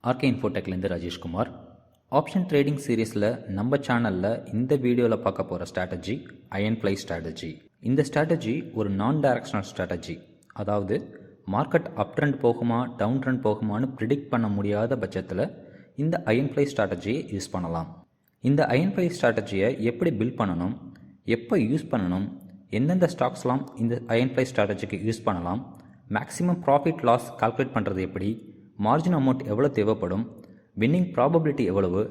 RK இன்ஃபோடெக்லேருந்து Rajeshkumar. Option trading சீரீஸில் நம்ம சேனலில் இந்த வீடியோவில் பார்க்க போகிற ஸ்ட்ராட்டஜி அயன்ஃப்ளை ஸ்ட்ராட்டஜி. இந்த ஸ்ட்ராட்டஜி ஒரு நான் டைரக்ஷனல் ஸ்ட்ராட்டஜி. அதாவது மார்க்கெட் அப் ட்ரெண்ட் போகுமா டவுன் ட்ரெண்ட் போகுமான்னு ப்ரிடிக்ட் பண்ண முடியாத பட்சத்தில் இந்த அயன்ஃப்ளை ஸ்ட்ராட்டஜியை யூஸ் பண்ணலாம். இந்த அயன்ஃப்ளை ஸ்ட்ராட்டஜியை எப்படி பில்ட் பண்ணணும், எப்போ யூஸ் பண்ணணும், எந்தெந்த ஸ்டாக்ஸ்லாம் இந்த அயன்ஃப்ளை ஸ்ட்ராட்டஜிக்கு யூஸ் பண்ணலாம், மேக்ஸிமம் ப்ராஃபிட் லாஸ் கால்குலேட் பண்ணுறது எப்படி, மார்ஜின் அமௌண்ட் எவ்வளோ தேவைப்படும், வின்னிங் ப்ராபபிலிட்டி எவ்வளவு,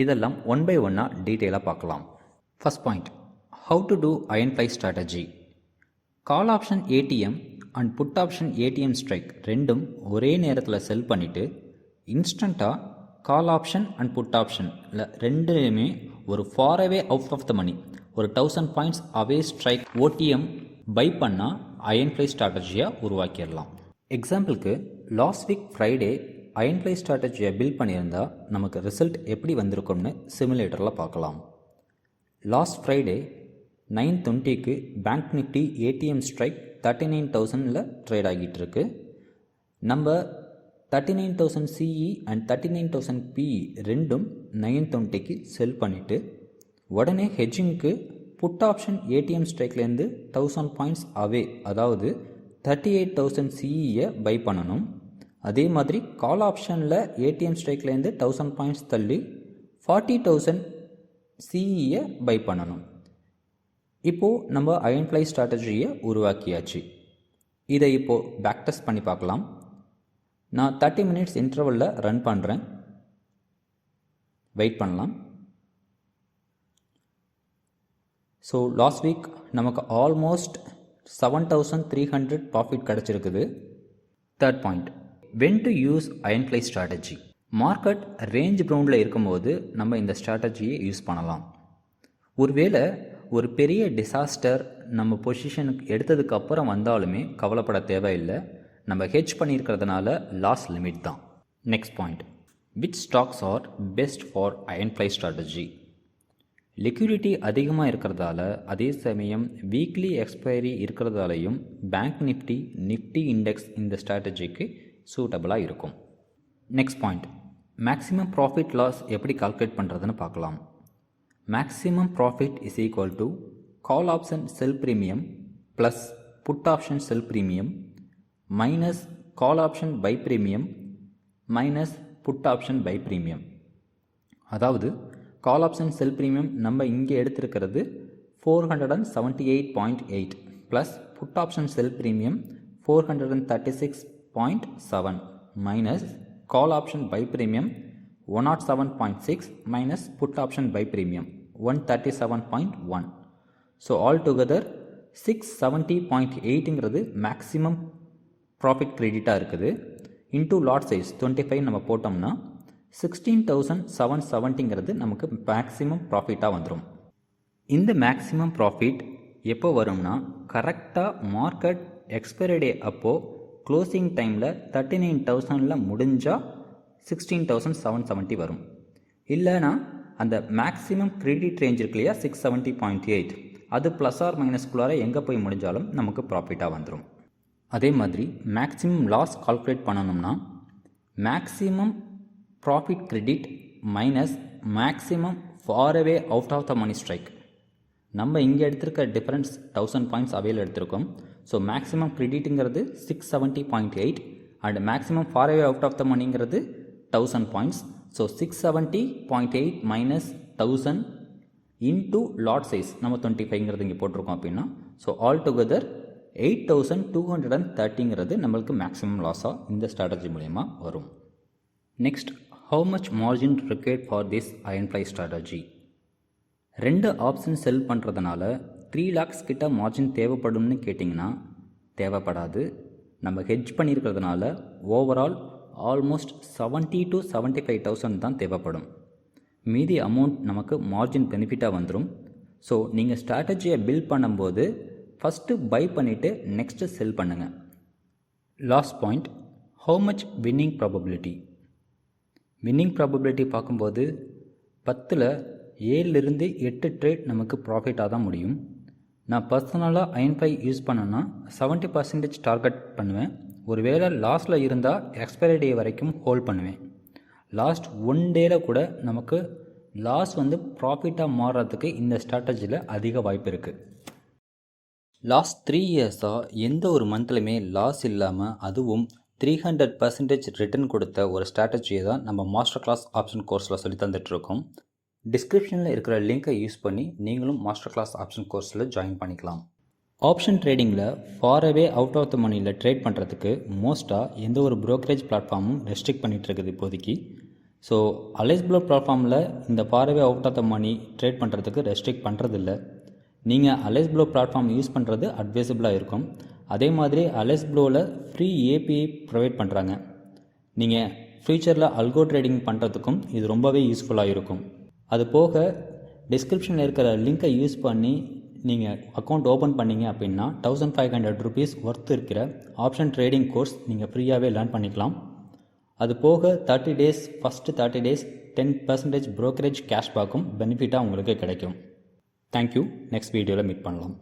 இதெல்லாம் ஒன் பை ஒன்னாக டீட்டெயிலாக பார்க்கலாம். First point, how to do iron fly strategy. Call option ATM and put option ATM strike ரெண்டும் ஒரே நேரத்தில் செல் பண்ணிவிட்டு இன்ஸ்டண்ட்டாக கால் ஆப்ஷன் அண்ட் புட் ஆப்ஷனில் ரெண்டுமே ஒரு far away out of the money ஒரு 1000 points away strike OTM buy பண்ணால் அயன்ஃப்ளை ஸ்ட்ராட்டஜியாக உருவாக்கிடலாம். எக்ஸாம்பிளுக்கு லாஸ்ட் வீக் ஃப்ரைடே அயன்ஃப்ளை ஸ்ட்ராட்டஜியை பில்ட் பண்ணியிருந்தால் நமக்கு ரிசல்ட் எப்படி வந்திருக்கும்னு சிமுலேட்டரில் பார்க்கலாம். லாஸ்ட் ஃப்ரைடே 9:20க்கு பேங்க் நிஃப்டி ஏடிஎம் ஸ்ட்ரைக் 39,000ல் ட்ரேட் ஆகிட்டு இருக்கு. நம்ம 39,000 சிஇ அண்ட் 39,000 பிஇ ரெண்டும் 9:20க்கு செல் பண்ணிவிட்டு உடனே ஹெட்ஜிங்க்கு புட் ஆப்ஷன் ஏடிஎம் ஸ்ட்ரைக்லேருந்து 1000 பாயிண்ட்ஸ் அவே, அதாவது 38,000 சிஇயை பை பண்ணணும். அதே மாதிரி கால் ஆப்ஷனில் ஏடிஎம் ஸ்ட்ரைக்லேருந்து 1000 பாயிண்ட்ஸ் தள்ளி 40,000 சிஇயை பை பண்ணணும். இப்போது நம்ம அயன்ஃப்ளை ஸ்ட்ராட்டஜியை உருவாக்கியாச்சு. இதை இப்போது பேக் டெஸ்ட் பண்ணி பார்க்கலாம். நான் 30 மினிட்ஸ் இன்டர்வலில் ரன் பண்ணுறேன். வெயிட் பண்ணலாம். ஸோ லாஸ்ட் வீக் நமக்கு ஆல்மோஸ்ட் 7,300 ப்ராஃபிட் கிடச்சிருக்குது. Third point, when to use iron fly strategy. Market range பவுண்டில் இருக்கும்போது நம்ம இந்த ஸ்ட்ராட்டஜியை யூஸ் பண்ணலாம். ஒருவேளை ஒரு பெரிய டிசாஸ்டர் நம்ம பொசிஷனுக்கு எடுத்ததுக்கு அப்புறம் வந்தாலுமே கவலைப்பட தேவையில்லை. நம்ம ஹெட்ஜ் பண்ணியிருக்கிறதுனால லாஸ் லிமிட் தான். Next point, which stocks are best for iron fly strategy. Liquidity அதிகமாக இருக்கிறதால, அதே சமயம் வீக்லி எக்ஸ்பைரி இருக்கிறதாலையும் பேங்க் நிஃப்டி இண்டெக்ஸ் இந்த ஸ்ட்ராட்டஜிக்கு சூட்டபிளாக இருக்கும். Next point, maximum profit loss எப்படி கால்குலேட் பண்ணுறதுன்னு பார்க்கலாம். Maximum profit is equal to call option sell premium plus put option sell premium minus call option buy premium minus put option buy premium. அதாவது call option sell premium நம்ம இங்கே எடுத்திருக்கிறது 478.8 plus put option sell premium 436.7 minus call option buy premium 107.6 minus put option buy premium 137.1. So all together 670.8ங்கிறது maximum profit கிரெடிட்டாக இருக்குது. Into lot size 25 நம்ம போட்டோம்னா 16,770ங்கிறது நமக்கு மேக்ஸிமம் ப்ராஃபிட்டாக வந்துடும். இந்த மேக்ஸிமம் ப்ராஃபிட் எப்போ வரும்னா, கரெக்டாக மார்க்கெட் எக்ஸ்பைரி டே அப்போது க்ளோசிங் டைமில் 39,000ல் முடிஞ்சால் 16,770 வரும். இல்லைனா அந்த மேக்ஸிமம் கிரெடிட் ரேஞ்ச் இருக்கு இல்லையா 670.8, அது ப்ளஸ் ஆர் மைனஸ்குள்ளார எங்கே போய் முடிஞ்சாலும் நமக்கு ப்ராஃபிட்டாக வந்துடும். அதே மாதிரி மேக்ஸிமம் லாஸ் கால்குலேட் பண்ணணும்னா maximum profit credit minus maximum far away out of the money strike. நம்ம இங்கே எடுத்திருக்க டிஃப்ரென்ஸ் 1000 பாயிண்ட்ஸ் அவையில் எடுத்திருக்கோம். ஸோ மேக்ஸிமம் கிரெடிட்டுங்கிறது 670.8 and maximum far away out of the மணிங்கிறது 1000 points. So 670.8 minus 1000 into lot size நம்ம 25ங்கிறது இங்கே போட்டிருக்கோம் அப்படின்னா, ஸோ ஆல் டுகெதர் 8,230ங்கிறது நம்மளுக்கு மேக்ஸிமம் லாஸாக இந்த ஸ்ட்ராட்டஜி மூலயமா வரும். Next, how much margin required for this அயன்ஃப்ளை strategy. 2 option செல் பண்ணுறதுனால 3 lakhs கிட்ட மார்ஜின் தேவைப்படும்னு கேட்டிங்கன்னா தேவைப்படாது. நம்ம ஹெட்ஜ் பண்ணியிருக்கிறதுனால ஓவரால் ஆல்மோஸ்ட் 70,000 to 75,000 தான் தேவைப்படும். மீதி அமௌண்ட் நமக்கு மார்ஜின் பெனிஃபிட்டாக வந்துடும். ஸோ நீங்கள் ஸ்ட்ராட்டஜியை பில்ட் பண்ணும்போது ஃபஸ்ட்டு பை பண்ணிவிட்டு நெக்ஸ்ட்டு செல் பண்ணுங்கள். Last point, how much winning probability. Winning probability பார்க்கும்போது 10ல் 7லிருந்து 8 ட்ரேட் நமக்கு ப்ராஃபிட்டாக தான் முடியும். நான் பர்சனலாக அயன்ஃப்ளை யூஸ் பண்ணேன்னா 70% டார்கெட் பண்ணுவேன். ஒருவேளை லாஸில் இருந்தால் எக்ஸ்பைரி டே வரைக்கும் ஹோல்ட் பண்ணுவேன். லாஸ்ட் 1 டேயில் கூட நமக்கு லாஸ் வந்து ப்ராஃபிட்டாக மாறுறதுக்கு இந்த ஸ்ட்ராட்டஜியில் அதிக வாய்ப்பு இருக்குது. லாஸ்ட் 3 இயர்ஸாக எந்த ஒரு மந்த்லையுமே லாஸ் இல்லாமல் அதுவும் 300% ரிட்டர்ன் கொடுத்த ஒரு ஸ்ட்ராட்டஜியை தான் நம்ம மாஸ்டர் கிளாஸ் ஆப்ஷன் கோர்ஸில் சொல்லி தந்துட்டுருக்கோம். டிஸ்கிரிப்ஷனில் இருக்கிற லிங்கை யூஸ் பண்ணி நீங்களும் மாஸ்டர் கிளாஸ் ஆப்ஷன் கோர்ஸில் ஜாயின் பண்ணிக்கலாம். ஆப்ஷன் ட்ரேடிங்கில் far away out of the மணியில் ட்ரேட் பண்ணுறதுக்கு மோஸ்ட்டாக எந்த ஒரு ப்ரோக்கரேஜ் பிளாட்ஃபார்மும் ரெஸ்ட்ரிக்ட் பண்ணிகிட்டு இருக்குது இப்போதைக்கு. ஸோ அலைஸ்ப்ளோ பிளாட்ஃபார்மில் இந்த far away out of the money trade பண்ணுறதுக்கு ரெஸ்ட்ரிக்ட் பண்ணுறதில்ல. நீங்கள் அலைஸ்ப்ளோ பிளாட்ஃபார்ம் யூஸ் பண்ணுறது அட்வைசபிளாக இருக்கும். அதே மாதிரி அலைஸ்ப்ளோவில் ஃப்ரீ ஏபிஐ ப்ரொவைட் பண்ணுறாங்க. நீங்கள் ஃப்யூச்சரில் அல்கோ ட்ரேடிங் பண்ணுறதுக்கும் இது ரொம்பவே யூஸ்ஃபுல்லாக இருக்கும். அது போக டிஸ்கிரிப்ஷனில் இருக்கிற லிங்கை யூஸ் பண்ணி நீங்கள் அக்கௌண்ட் ஓப்பன் பண்ணிங்க அப்படின்னா 1500 rupees ஒர்த் இருக்கிற ஆப்ஷன் ட்ரேடிங் கோர்ஸ் நீங்கள் ஃப்ரீயாகவே லேர்ன் பண்ணிக்கலாம். அது போக 30 days ஃபஸ்ட்டு 30 days 10% ப்ரோக்கரேஜ் கேஷ்பேக்கும் பெனிஃபிட்டாக உங்களுக்கு கிடைக்கும். தேங்க்யூ. நெக்ஸ்ட் வீடியோவில் மீட் பண்ணலாம்.